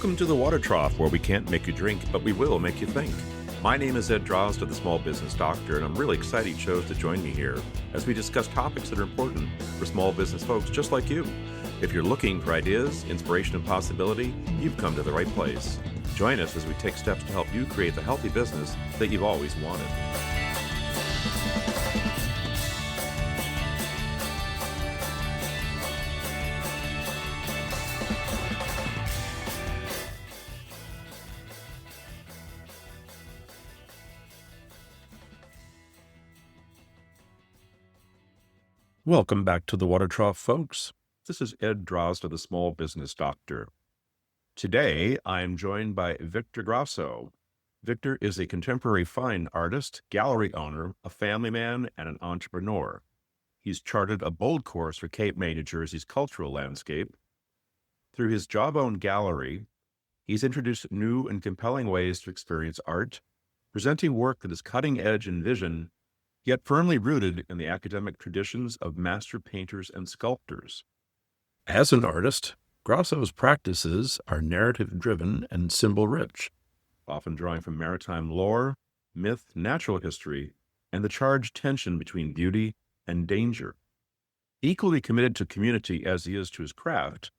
Welcome to the Water Trough, where we can't make you drink, but we will make you think. My name is Ed Drozda, the Small Business Doctor, and I'm really excited you chose to join me here as we discuss topics that are important for small business folks just like you. If you're looking for ideas, inspiration, and possibility, you've come to the right place. Join us as we take steps to help you create the healthy business that you've always wanted. Welcome back to the Water Trough, folks. This is Ed Drozda, the Small Business Doctor. Today, I am joined by Victor Grasso. Victor is a contemporary fine artist, gallery owner, a family man, and an entrepreneur. He's charted a bold course for Cape May, New Jersey's cultural landscape. Through his Jawbone Gallery, he's introduced new and compelling ways to experience art, presenting work that is cutting edge in vision, yet firmly rooted in the academic traditions of master painters and sculptors. As an artist, Grasso's practices are narrative-driven and symbol-rich, often drawing from maritime lore, myth, natural history, and the charged tension between beauty and danger. Equally committed to community as he is to his craft,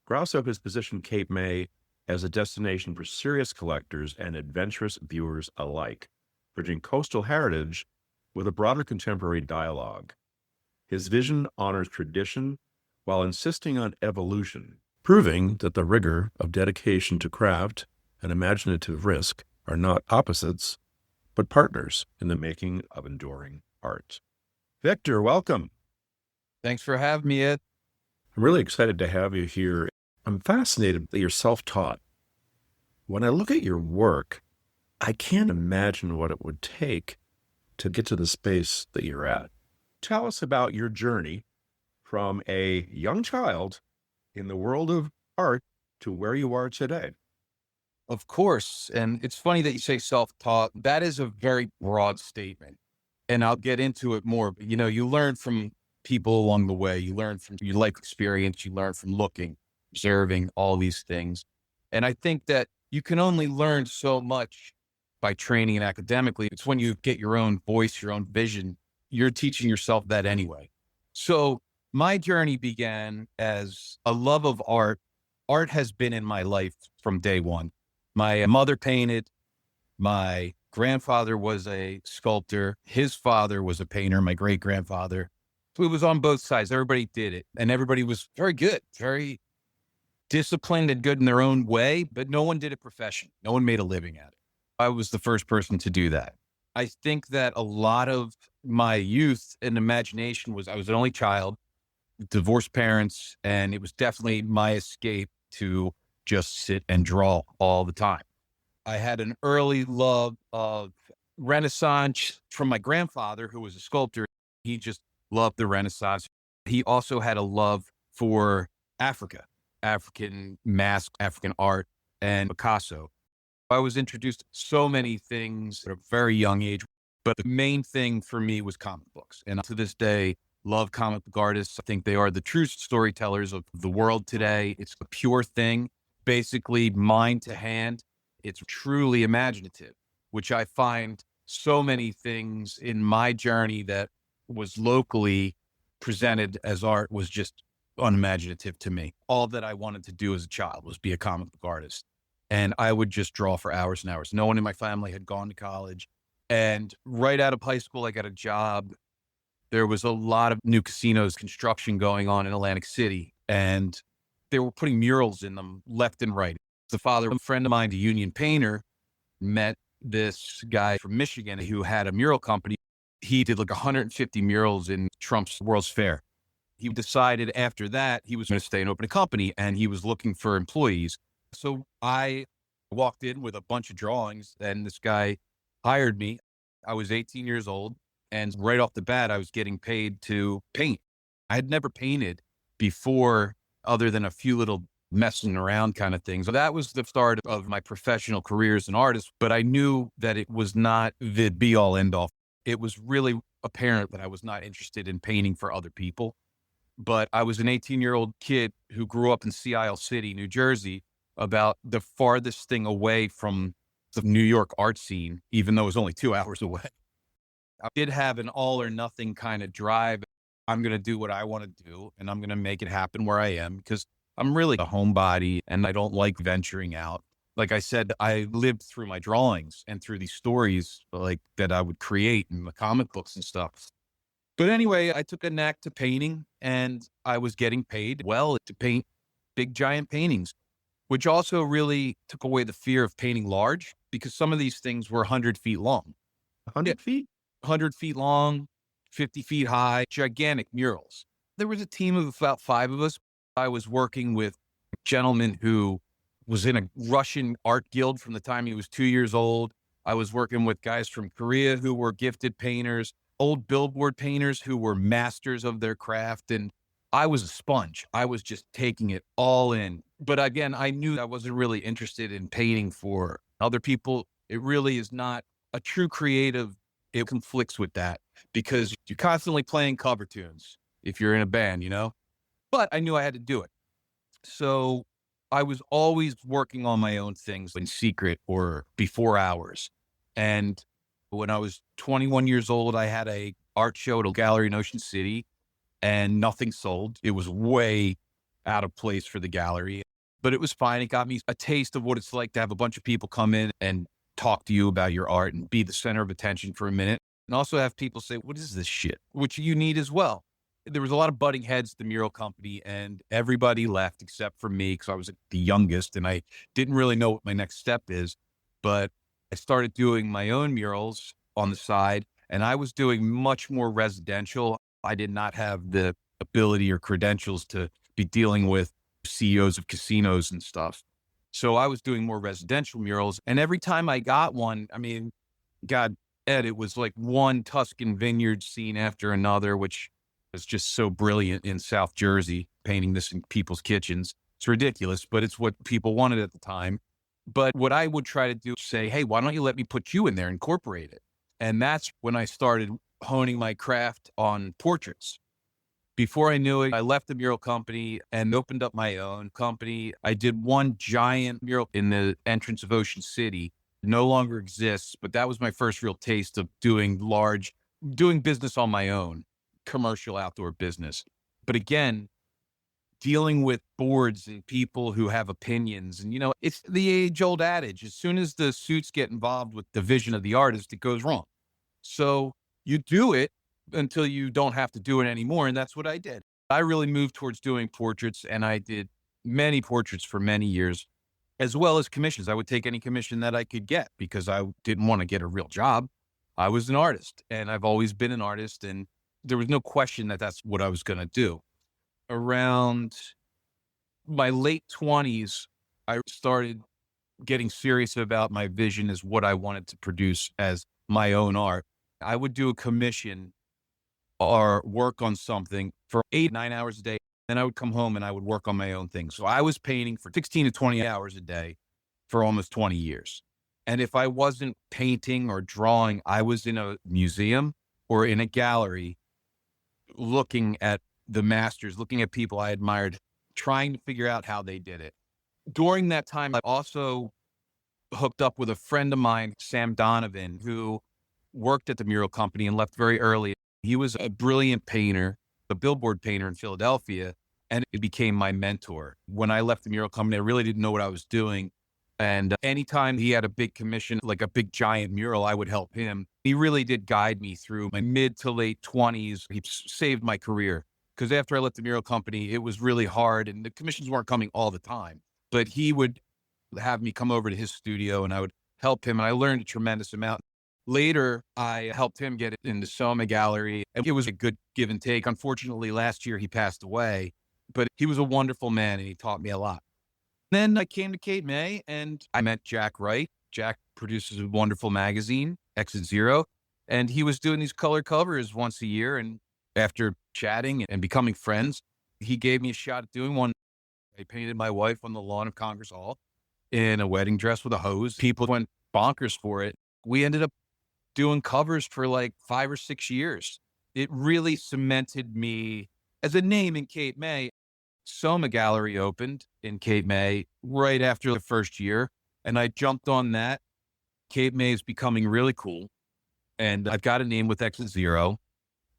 Grasso has positioned Cape May as a destination for serious collectors and adventurous viewers alike, bridging coastal heritage with a broader contemporary dialogue. His vision honors tradition while insisting on evolution, proving that the rigor of dedication to craft and imaginative risk are not opposites, but partners in the making of enduring art. Victor, welcome. Thanks for having me, Ed. I'm really excited to have you here. I'm fascinated that you're self-taught. When I look at your work, I can't imagine what it would take to get to the space that you're at. Tell us about your journey from a young child in the world of art to where you are today. Of course. And it's funny that you say self-taught. That is a very broad statement. And I'll get into it more. But, you learn from people along the way. You learn from your life experience. You learn from looking, observing, all these things. And I think that you can only learn so much by training and academically. It's when you get your own voice, your own vision, you're teaching yourself that anyway. So my journey began as a love of art. Art has been in my life from day one. My mother painted. My grandfather was a sculptor. His father was a painter, my great-grandfather. So it was on both sides. Everybody did it. And everybody was very good, very disciplined and good in their own way, but no one did it professionally. No one made a living at it. I was the first person to do that. I think that a lot of my youth and imagination I was an only child, divorced parents, and it was definitely my escape to just sit and draw all the time. I had an early love of Renaissance from my grandfather, who was a sculptor. He just loved the Renaissance. He also had a love for Africa, African mask, African art, and Picasso. I was introduced to so many things at a very young age, but the main thing for me was comic books. And to this day, love comic book artists. I think they are the true storytellers of the world today. It's a pure thing, basically mind to hand. It's truly imaginative, which I find so many things in my journey that was locally presented as art was just unimaginative to me. All that I wanted to do as a child was be a comic book artist. And I would just draw for hours and hours. No one in my family had gone to college. And right out of high school, I got a job. There was a lot of new casinos construction going on in Atlantic City, and they were putting murals in them left and right. The father of a friend of mine, a union painter, met this guy from Michigan who had a mural company. He did like 150 murals in Trump's World's Fair. He decided after that he was going to stay and open a company, and he was looking for employees. So I walked in with a bunch of drawings, and this guy hired me. I was 18 years old, and right off the bat, I was getting paid to paint. I had never painted before other than a few little messing around kind of things. So that was the start of my professional career as an artist, but I knew that it was not the be all end all. It was really apparent that I was not interested in painting for other people. But I was an 18-year-old kid who grew up in Sea Isle City, New Jersey, about the farthest thing away from the New York art scene, even though it was only 2 hours away. I did have an all or nothing kind of drive. I'm going to do what I want to do and I'm going to make it happen where I am because I'm really a homebody and I don't like venturing out. Like I said, I lived through my drawings and through these stories like that I would create in the comic books and stuff. But anyway, I took a knack to painting and I was getting paid well to paint big giant paintings, which also really took away the fear of painting large because some of these things were 100 feet long. Yeah, 100 feet? 100 feet long, 50 feet high, gigantic murals. There was a team of about 5 of us. I was working with a gentleman who was in a Russian art guild from the time he was 2 years old. I was working with guys from Korea who were gifted painters, old billboard painters who were masters of their craft. And I was a sponge. I was just taking it all in. But again, I knew I wasn't really interested in painting for other people. It really is not a true creative. It conflicts with that because you're constantly playing cover tunes if you're in a band, but I knew I had to do it. So I was always working on my own things in secret or before hours. And when I was 21 years old, I had a art show at a gallery in Ocean City and nothing sold. It was way out of place for the gallery, but it was fine. It got me a taste of what it's like to have a bunch of people come in and talk to you about your art and be the center of attention for a minute. And also have people say, what is this shit? Which you need as well. There was a lot of butting heads at the mural company and everybody left except for me because I was the youngest and I didn't really know what my next step is. But I started doing my own murals on the side and I was doing much more residential. I did not have the ability or credentials to be dealing with CEOs of casinos and stuff. So I was doing more residential murals. And every time I got one, I mean, God, Ed, it was like one Tuscan vineyard scene after another, which was just so brilliant in South Jersey, painting this in people's kitchens. It's ridiculous, but it's what people wanted at the time. But what I would try to do is say, hey, why don't you let me put you in there, incorporate it? And that's when I started honing my craft on portraits. Before I knew it, I left the mural company and opened up my own company. I did one giant mural in the entrance of Ocean City. It no longer exists, but that was my first real taste of doing business on my own, commercial outdoor business. But again, dealing with boards and people who have opinions. And, it's the age old adage. As soon as the suits get involved with the vision of the artist, it goes wrong. So you do it until you don't have to do it anymore. And that's what I did. I really moved towards doing portraits and I did many portraits for many years, as well as commissions. I would take any commission that I could get because I didn't want to get a real job. I was an artist and I've always been an artist. And there was no question that that's what I was going to do. Around my late 20s, I started getting serious about my vision as what I wanted to produce as my own art. I would do a commission or work on something for 8, 9 hours a day. Then I would come home and I would work on my own thing. So I was painting for 16 to 20 hours a day for almost 20 years. And if I wasn't painting or drawing, I was in a museum or in a gallery looking at the masters, looking at people I admired, trying to figure out how they did it. During that time, I also hooked up with a friend of mine, Sam Donovan, who worked at the mural company and left very early. He was a brilliant painter, a billboard painter in Philadelphia, and it became my mentor. When I left the mural company, I really didn't know what I was doing. And anytime he had a big commission, like a big giant mural, I would help him. He really did guide me through my mid to late 20s. He saved my career because after I left the mural company, it was really hard and the commissions weren't coming all the time. But he would have me come over to his studio and I would help him. And I learned a tremendous amount. Later, I helped him get into Soma Gallery. And it was a good give and take. Unfortunately, last year he passed away, but he was a wonderful man and he taught me a lot. Then I came to Cape May and I met Jack Wright. Jack produces a wonderful magazine, Exit Zero, and he was doing these color covers once a year. And after chatting and becoming friends, he gave me a shot at doing one. I painted my wife on the lawn of Congress Hall in a wedding dress with a hose. People went bonkers for it. We ended up doing covers for like 5 or 6 years. It really cemented me as a name in Cape May. Soma Gallery opened in Cape May right after the first year, and I jumped on that. Cape May is becoming really cool, and I've got a name with X and Zero.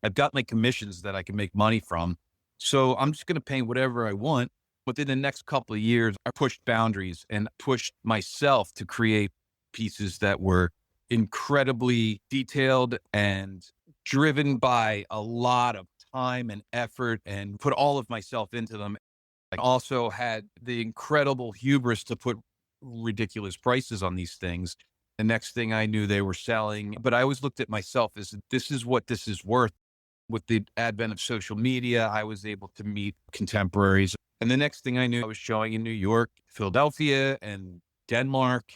I've got my commissions that I can make money from. So I'm just going to paint whatever I want. Within the next couple of years, I pushed boundaries and pushed myself to create pieces that were incredibly detailed and driven by a lot of time and effort, and put all of myself into them. I also had the incredible hubris to put ridiculous prices on these things. The next thing I knew, they were selling, but I always looked at myself as, this is what this is worth. With the advent of social media, I was able to meet contemporaries. And the next thing I knew, I was showing in New York, Philadelphia, and Denmark,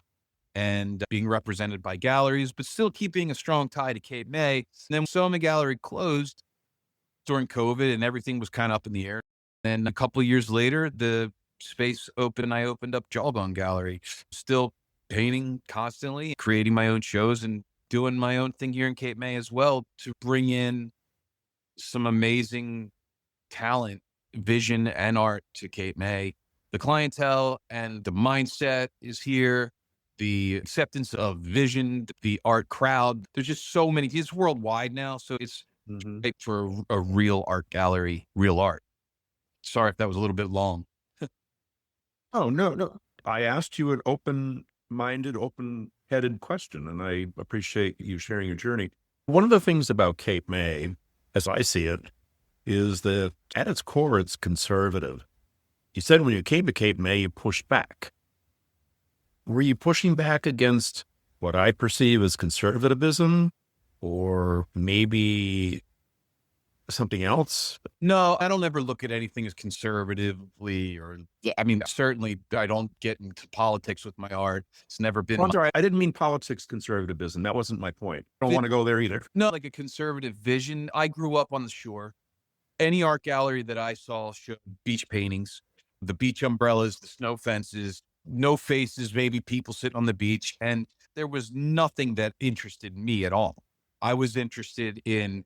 and being represented by galleries, but still keeping a strong tie to Cape May. And then Soma Gallery closed during COVID, and everything was kind of up in the air. And a couple of years later, the space opened. I opened up Jawbone Gallery, still painting constantly, creating my own shows, and doing my own thing here in Cape May as well, to bring in some amazing talent, vision, and art to Cape May. The clientele and the mindset is here. The acceptance of vision, the art crowd. There's just so many. It's worldwide now, so it's Mhm. great for a real art gallery, real art. Sorry if that was a little bit long. Oh, no, no. I asked you an open-minded, open-headed question, and I appreciate you sharing your journey. One of the things about Cape May, as I see it, is that at its core, it's conservative. You said when you came to Cape May, you pushed back. Were you pushing back against what I perceive as conservatism, or maybe something else? No, I don't ever look at anything as conservatively, or, I mean, certainly I don't get into politics with my art. It's never been Oh, I'm sorry. I didn't mean politics conservatism. That wasn't my point. I don't Vi- want to go there either. no, like a conservative vision. I grew up on the shore. Any art gallery that I saw showed beach paintings, the beach umbrellas, the snow fences, no faces, maybe people sitting on the beach. And there was nothing that interested me at all. I was interested in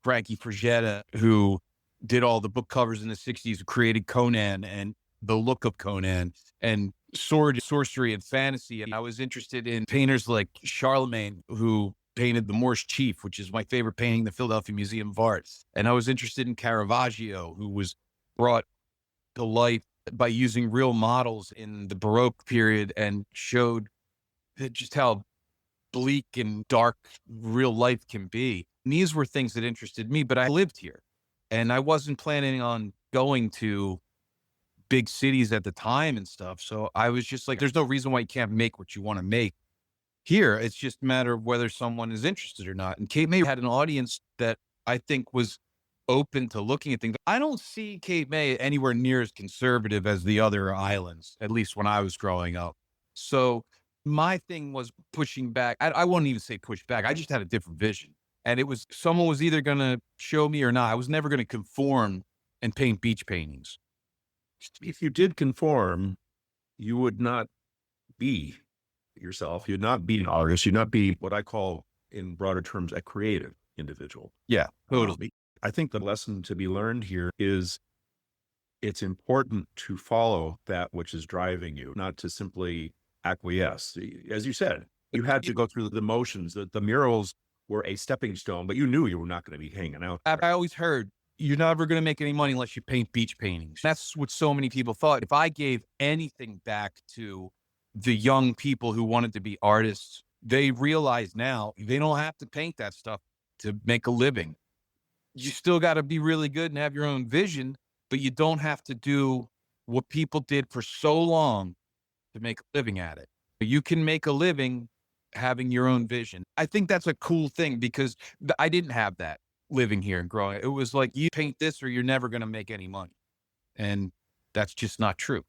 Frankie Frazetta, who did all the book covers in the 60s, who created Conan and the look of Conan, and sword, sorcery, and fantasy. And I was interested in painters like Charlemagne, who painted the Moorish Chief, which is my favorite painting in the Philadelphia Museum of Art. And I was interested in Caravaggio, who was brought to life by using real models in the Baroque period, and showed just how bleak and dark real life can be. And these were things that interested me, but I lived here and I wasn't planning on going to big cities at the time and stuff. So I was just like, there's no reason why you can't make what you want to make here. It's just a matter of whether someone is interested or not. And Cape May had an audience that I think was open to looking at things. I don't see Cape May anywhere near as conservative as the other islands, at least when I was growing up. So my thing was pushing back. I won't even say push back. I just had a different vision. And it was, someone was either going to show me or not. I was never going to conform and paint beach paintings. If you did conform, you would not be yourself. You'd not be an artist. You'd not be what I call, in broader terms, a creative individual. Yeah, totally. I think the lesson to be learned here is it's important to follow that which is driving you, not to simply acquiesce. As you said, you had to go through the motions. The murals were a stepping stone, but you knew you were not going to be hanging out there. I always heard, you're never going to make any money unless you paint beach paintings. That's what so many people thought. If I gave anything back to the young people who wanted to be artists, they realize now they don't have to paint that stuff to make a living. You still got to be really good and have your own vision, but you don't have to do what people did for so long to make a living at it. You can make a living having your own vision. I think that's a cool thing, because I didn't have that living here and growing. It was like, you paint this or you're never going to make any money. And that's just not true.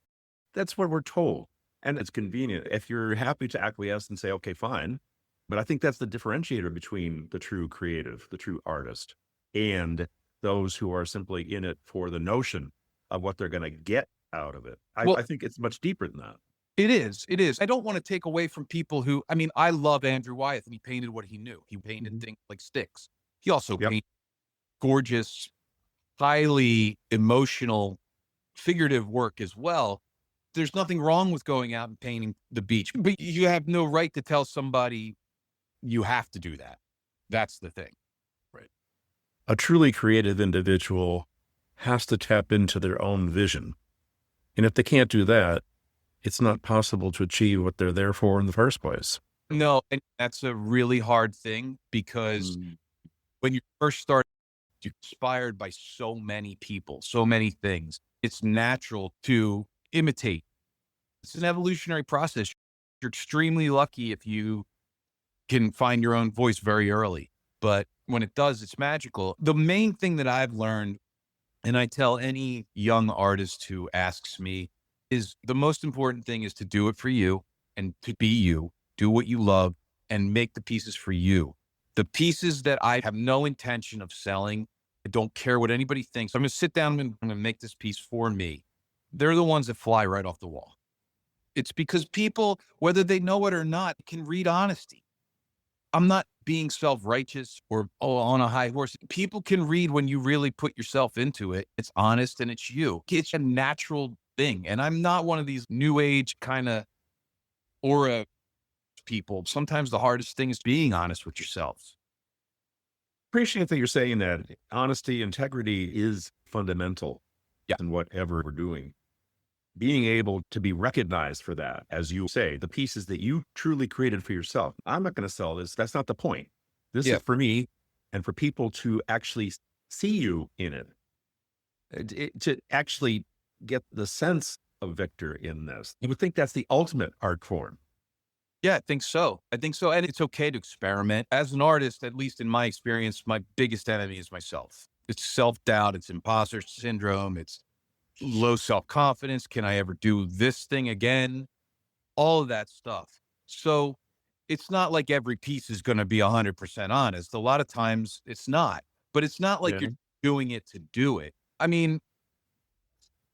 That's what we're told. And it's convenient. If you're happy to acquiesce and say, okay, fine. But I think that's the differentiator between the true creative, the true artist, and those who are simply in it for the notion of what they're going to get out of it. Well, I think it's much deeper than that. it is. It is. I don't want to take away from people who, I mean, I love Andrew Wyeth, and he painted what he knew. He painted things like sticks. He also Yep. painted gorgeous, highly emotional figurative work as well. There's nothing wrong with going out and painting the beach, but you have no right to tell somebody you have to do that. That's the thing. Right. A truly creative individual has to tap into their own vision. And if they can't do that, it's not possible to achieve what they're there for in the first place. No, and that's a really hard thing because when you first start, you're inspired by so many people, so many things. It's natural to imitate. It's an evolutionary process. You're extremely lucky if you can find your own voice very early. But when it does, it's magical. The main thing that I've learned, and I tell any young artist who asks me, is the most important thing is to do it for you and to be you, do what you love, and make the pieces for you. The pieces that I have no intention of selling, I don't care what anybody thinks. I'm going to sit down and I'm going to make this piece for me. They're the ones that fly right off the wall. It's because people, whether they know it or not, can read honesty. I'm not being self-righteous or on a high horse. People can read when you really put yourself into it. It's honest and it's you. It's a natural thing. And I'm not one of these new age kind of aura people. Sometimes the hardest thing is being honest with yourself. Appreciate that you're saying that honesty, integrity is fundamental Yeah. in whatever we're doing. Being able to be recognized for that, as you say, the pieces that you truly created for yourself. I'm not going to sell this. That's not the point. This Yeah. is for me and for people to actually see you in it. To actually get the sense of Victor in this. You would think that's the ultimate art form. Yeah, I think so. I think so. And it's okay to experiment. As an artist, at least in my experience, my biggest enemy is myself. It's self-doubt. It's imposter syndrome. It's low self-confidence. Can I ever do this thing again? All of that stuff. So it's not like every piece is going to be 100% honest. A lot of times it's not, but it's not like Yeah. you're doing it to do it. I mean,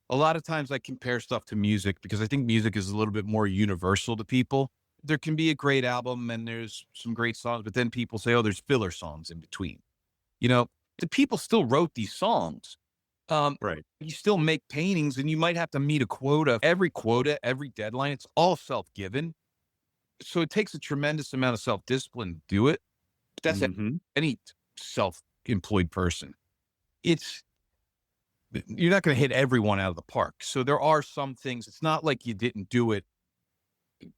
a lot of times I compare stuff to music because I think music is a little bit more universal to people. There can be a great album and there's some great songs, but then people say, oh, there's filler songs in between. You know, the people still wrote these songs. Right. You still make paintings and you might have to meet a quota, every deadline. It's all self-given. So it takes a tremendous amount of self-discipline to do it. But that's Mhm. any self-employed person. You're not going to hit everyone out of the park. So there are some things. It's not like you didn't do it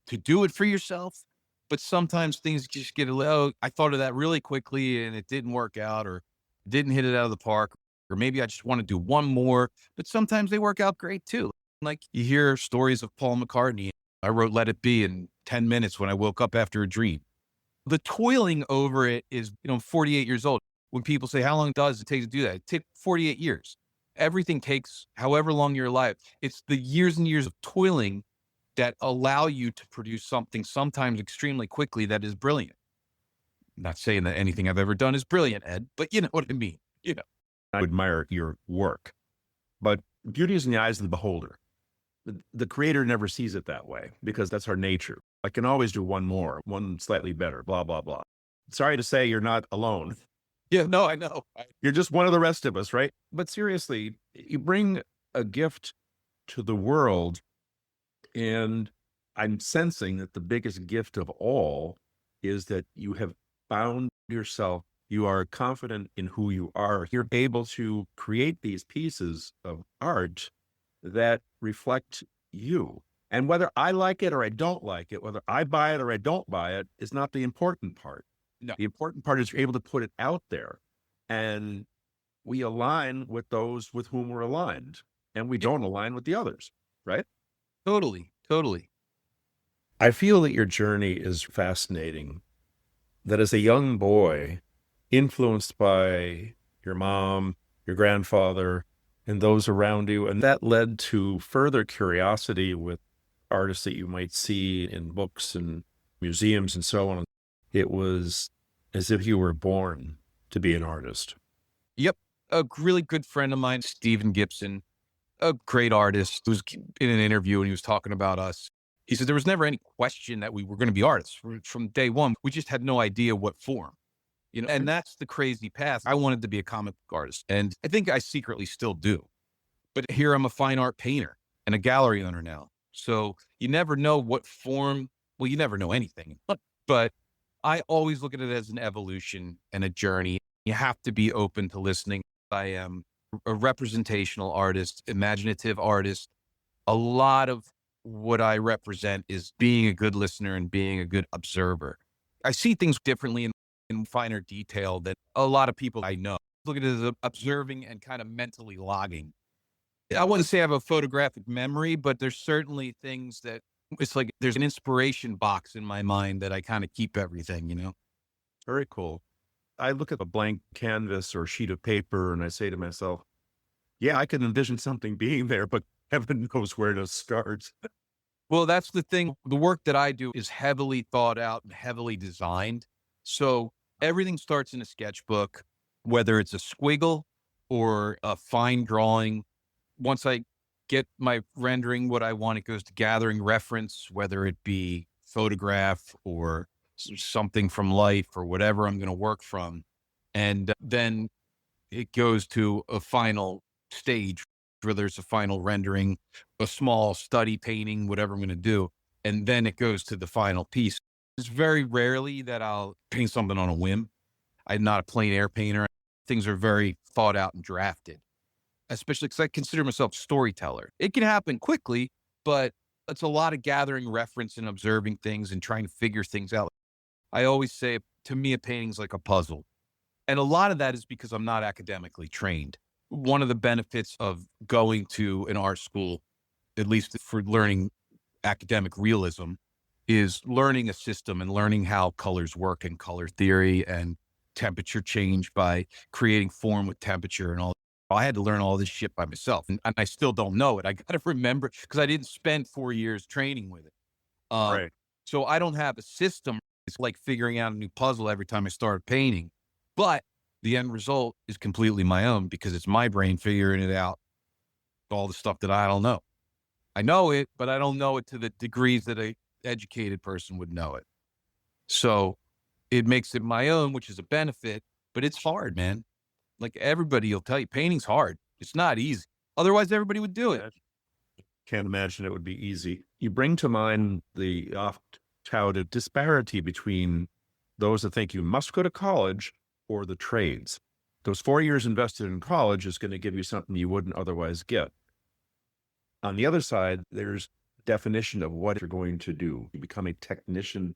to do it for yourself, but sometimes things just get a little, oh, I thought of that really quickly and it didn't work out or didn't hit it out of the park. Or maybe I just want to do one more, but sometimes they work out great too. Like you hear stories of Paul McCartney. I wrote Let It Be in 10 minutes when I woke up after a dream. The toiling over it is, I'm 48 years old. When people say, how long does it take to do that? It takes 48 years. Everything takes however long you're alive. It's the years and years of toiling that allow you to produce something sometimes extremely quickly that is brilliant. I'm not saying that anything I've ever done is brilliant, Ed, but you know what I mean. I admire your work, but beauty is in the eyes of the beholder. The creator never sees it that way because that's our nature. I can always do one more, one slightly better, blah, blah, blah. Sorry to say you're not alone. Yeah, no, I know. You're just one of the rest of us, right? But seriously, you bring a gift to the world, and I'm sensing that the biggest gift of all is that you have found yourself. You are confident in who you are. You're able to create these pieces of art that reflect you. And whether I like it or I don't like it, whether I buy it or I don't buy it, is not the important part. No. The important part is you're able to put it out there. And we align with those with whom we're aligned. And we don't align with the others, right? Totally. I feel that your journey is fascinating. That as a young boy, influenced by your mom, your grandfather, and those around you, and that led to further curiosity with artists that you might see in books and museums and so on. It was as if you were born to be an artist. Yep. A really good friend of mine, Stephen Gibson, a great artist, who was in an interview and he was talking about us. He said there was never any question that we were going to be artists from day one. We just had no idea what form, and that's the crazy path. I wanted to be a comic book artist, and I think I secretly still do. But here I'm a fine art painter and a gallery owner now. So you never know what form, well, you never know anything, but I always look at it as an evolution and a journey. You have to be open to listening. I am a representational artist, imaginative artist. A lot of what I represent is being a good listener and being a good observer. I see things differently in finer detail than a lot of people I know. Look at it as observing and kind of mentally logging. I wouldn't say I have a photographic memory, but there's certainly things that it's like there's an inspiration box in my mind that I kind of keep everything, you know? Very cool. I look at a blank canvas or sheet of paper and I say to myself, yeah, I can envision something being there, but heaven knows where to start. Well, that's the thing. The work that I do is heavily thought out and heavily designed. So everything starts in a sketchbook, whether it's a squiggle or a fine drawing. Once I get my rendering what I want, it goes to gathering reference, whether it be photograph or something from life or whatever I'm going to work from. And then it goes to a final stage where there's a final rendering, a small study painting, whatever I'm going to do. And then it goes to the final piece. It's very rarely that I'll paint something on a whim. I'm not a plein air painter. Things are very thought out and drafted, especially because I consider myself a storyteller. It can happen quickly, but it's a lot of gathering reference and observing things and trying to figure things out. I always say, to me, a painting's like a puzzle. And a lot of that is because I'm not academically trained. One of the benefits of going to an art school, at least for learning academic realism, is learning a system and learning how colors work and color theory and temperature change by creating form with temperature and all. I had to learn all this shit by myself, and I still don't know it. I got to remember because I didn't spend 4 years training with it. Um, Right. so I don't have a system. It's like figuring out a new puzzle every time I start painting, but the end result is completely my own because it's my brain figuring it out. All the stuff that I don't know. I know it, but I don't know it to the degrees that a educated person would know it. So it makes it my own, which is a benefit, but it's hard, man. Like everybody will tell you, painting's hard. It's not easy. Otherwise, everybody would do it. Can't imagine it would be easy. You bring to mind the oft touted disparity between those that think you must go to college or the trades. Those 4 years invested in college is going to give you something you wouldn't otherwise get. On the other side, there's definition of what you're going to do. You become a technician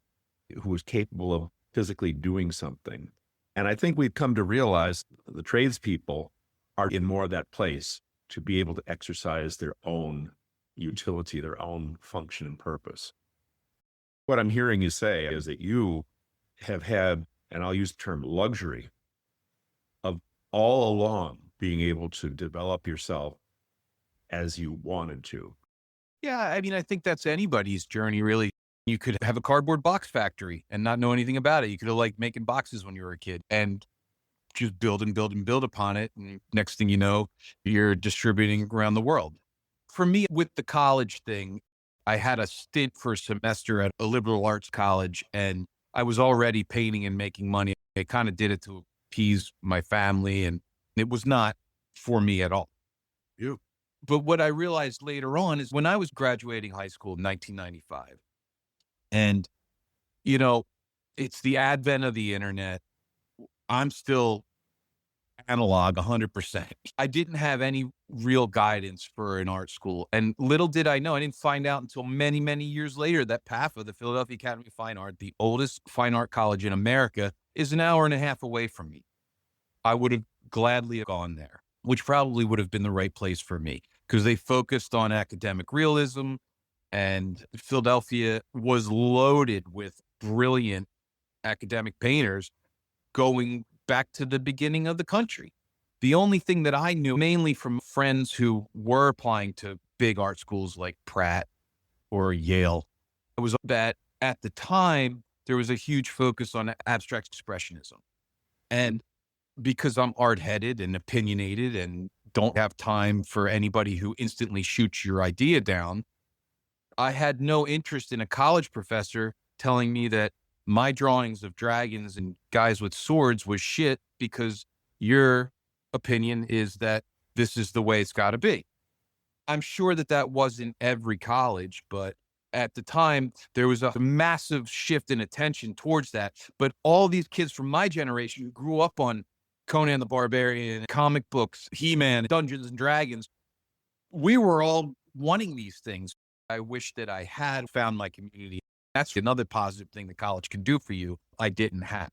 who is capable of physically doing something. And I think we've come to realize the tradespeople are in more of that place to be able to exercise their own utility, their own function and purpose. What I'm hearing you say is that you have had, and I'll use the term luxury, of all along being able to develop yourself as you wanted to. Yeah, I mean, I think that's anybody's journey, really. You could have a cardboard box factory and not know anything about it. You could have like making boxes when you were a kid and just build and build and build upon it. And next thing you know, you're distributing around the world. For me, with the college thing, I had a stint for a semester at a liberal arts college and I was already painting and making money. I kind of did it to appease my family and it was not for me at all. You. But what I realized later on is when I was graduating high school in 1995, and, you know, it's the advent of the internet. I'm still analog 100%. I didn't have any real guidance for an art school. And little did I know, I didn't find out until many, many years later that PAFA, the Philadelphia Academy of Fine Art, the oldest fine art college in America, is an hour and a half away from me. I would have gladly gone there, which probably would have been the right place for me because they focused on academic realism. And Philadelphia was loaded with brilliant academic painters going back to the beginning of the country. The only thing that I knew, mainly from friends who were applying to big art schools like Pratt or Yale, was that at the time, there was a huge focus on abstract expressionism. And because I'm art-headed and opinionated and don't have time for anybody who instantly shoots your idea down, I had no interest in a college professor telling me that my drawings of dragons and guys with swords was shit because your opinion is that this is the way it's got to be. I'm sure that that wasn't every college, but at the time, there was a massive shift in attention towards that. But all these kids from my generation who grew up on Conan the Barbarian, comic books, He-Man, Dungeons and Dragons, we were all wanting these things. I wish that I had found my community. That's another positive thing that college can do for you. I didn't have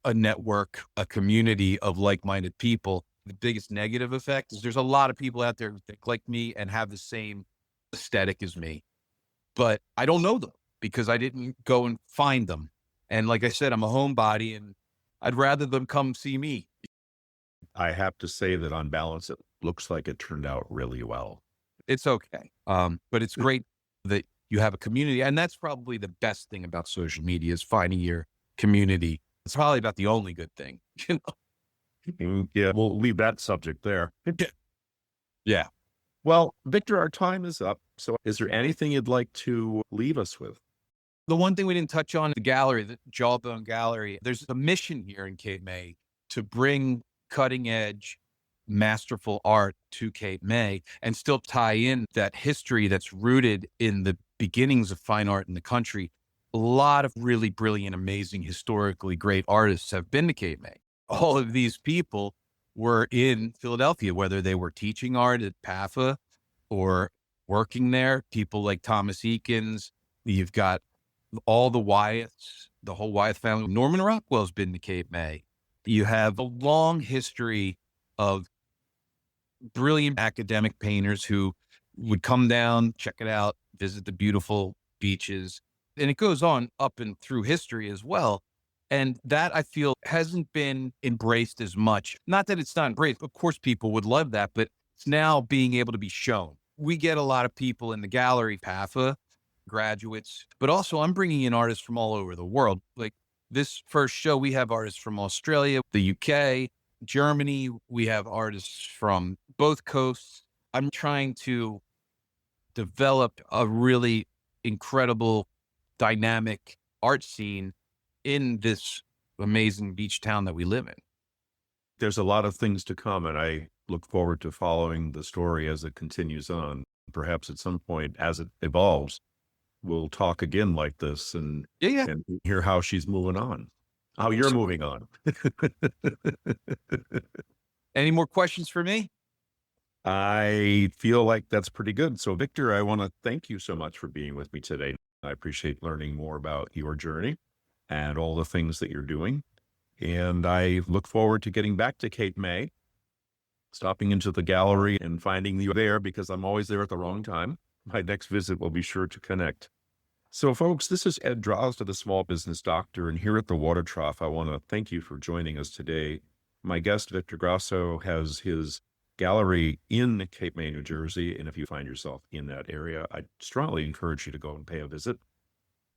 a network, a community of like-minded people. The biggest negative effect is there's a lot of people out there who think like me and have the same aesthetic as me, but I don't know them because I didn't go and find them. And like I said, I'm a homebody and I'd rather them come see me. I have to say that on balance, it looks like it turned out really well. It's okay. But it's great that you have a community. And that's probably the best thing about social media is finding your community. It's probably about the only good thing. You Yeah, we'll leave that subject there. know? Yeah. Well, Victor, our time is up. So is there anything you'd like to leave us with? The one thing we didn't touch on, the gallery, the Jawbone Gallery, there's a mission here in Cape May to bring cutting edge, masterful art to Cape May and still tie in that history that's rooted in the beginnings of fine art in the country. A lot of really brilliant, amazing, historically great artists have been to Cape May. All of these people were in Philadelphia, whether they were teaching art at PAFA or working there. People like Thomas Eakins. You've got all the Wyeths, the whole Wyeth family. Norman Rockwell's been to Cape May. You have a long history of brilliant academic painters who would come down, check it out, visit the beautiful beaches. And it goes on up and through history as well. And that I feel hasn't been embraced as much. Not that it's not embraced. Of course, people would love that, but it's now being able to be shown. We get a lot of people in the gallery, PAFA graduates, but also I'm bringing in artists from all over the world. Like this first show, we have artists from Australia, the UK, Germany. We have artists from both coasts. I'm trying to develop a really incredible, dynamic art scene in this amazing beach town that we live in. There's a lot of things to come, and I look forward to following the story as it continues on. Perhaps at some point, as it evolves, we'll talk again like this and Yeah. and hear how she's moving on, how you're moving on. Any more questions for me? I feel like that's pretty good. So, Victor, I want to thank you so much for being with me today. I appreciate learning more about your journey and all the things that you're doing. And I look forward to getting back to Cape May, stopping into the gallery and finding you there because I'm always there at the wrong time. My next visit will be sure to connect. So, folks, this is Ed Drozda, the Small Business Doctor, and here at the Water Trough, I want to thank you for joining us today. My guest, Victor Grasso, has his gallery in Cape May, New Jersey, and if you find yourself in that area, I strongly encourage you to go and pay a visit.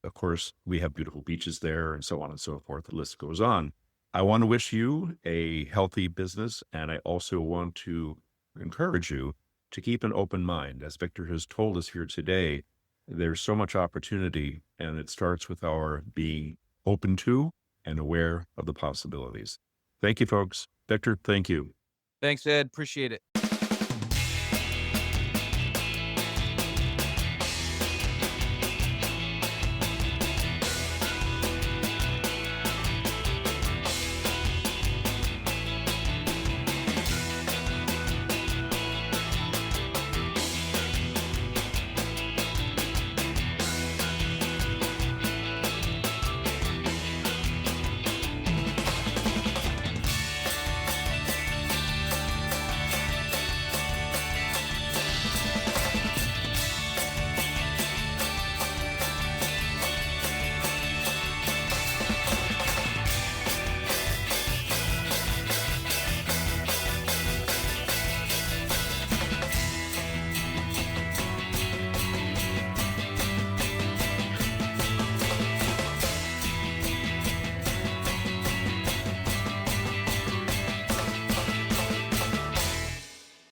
Of course, we have beautiful beaches there and so on and so forth. The list goes on. I want to wish you a healthy business, and I also want to encourage you to keep an open mind. As Victor has told us here today, there's so much opportunity, and it starts with our being open to and aware of the possibilities. Thank you, folks. Victor, thank you. Thanks, Ed. Appreciate it.